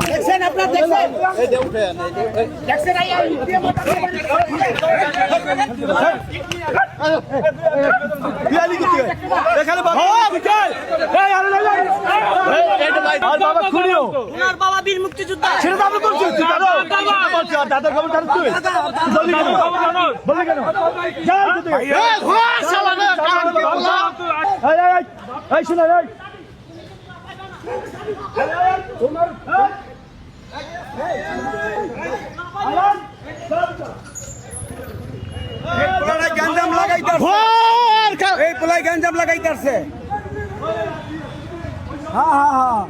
দেখছেন আপনারা দেখছেন এই যে উঠেন দেখছেন বিয়ালি করতে এখানে বাবা বিকাল এই আরে এইটা ভাই আর বাবা খুনিও ওনার বাবা বীর মুক্তিযোদ্ধা ছেড়ে দাও বলছি দাদা খবর জানো তুই জলদি খবর জানো বলে কেন চল তুই এই ঘোড়া শালা না কারণ কি বলা এই শুনে এই তোমার এই পোলাই গঞ্জাম লাগাইতাছে এই পোলাই গঞ্জাম লাগাইতাছে হ্যাঁ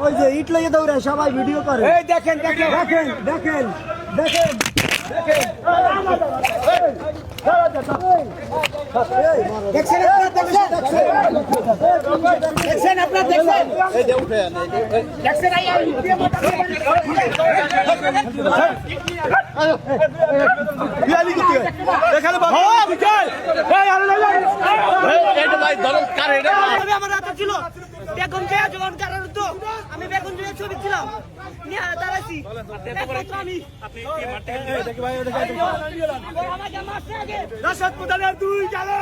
ওই যে ইট লাগিয়ে দৌড়ায় সবাই ভিডিও করে এই দেখেন দেখেন দেখেন দেখেন দেখেন দেখেন দেখছেন আপনারা দেখছেন এই যে উঠেন দেখছেন বিয়ালি করতে এখানে বাবা বিকাল এই আরে এইটা ভাই ধরন কারে রে আমার হাতে ছিল বেগম জিয়া জওয়ান কারার তো আমি বেগম জিয়া ছবি ছিলাম নিয়ে দাঁড়াইছি আমি আপনি কি মারতে দেখি ভাই ওটা আমাকে মারতে আগে রাশাদ প্রধানের দুই জালে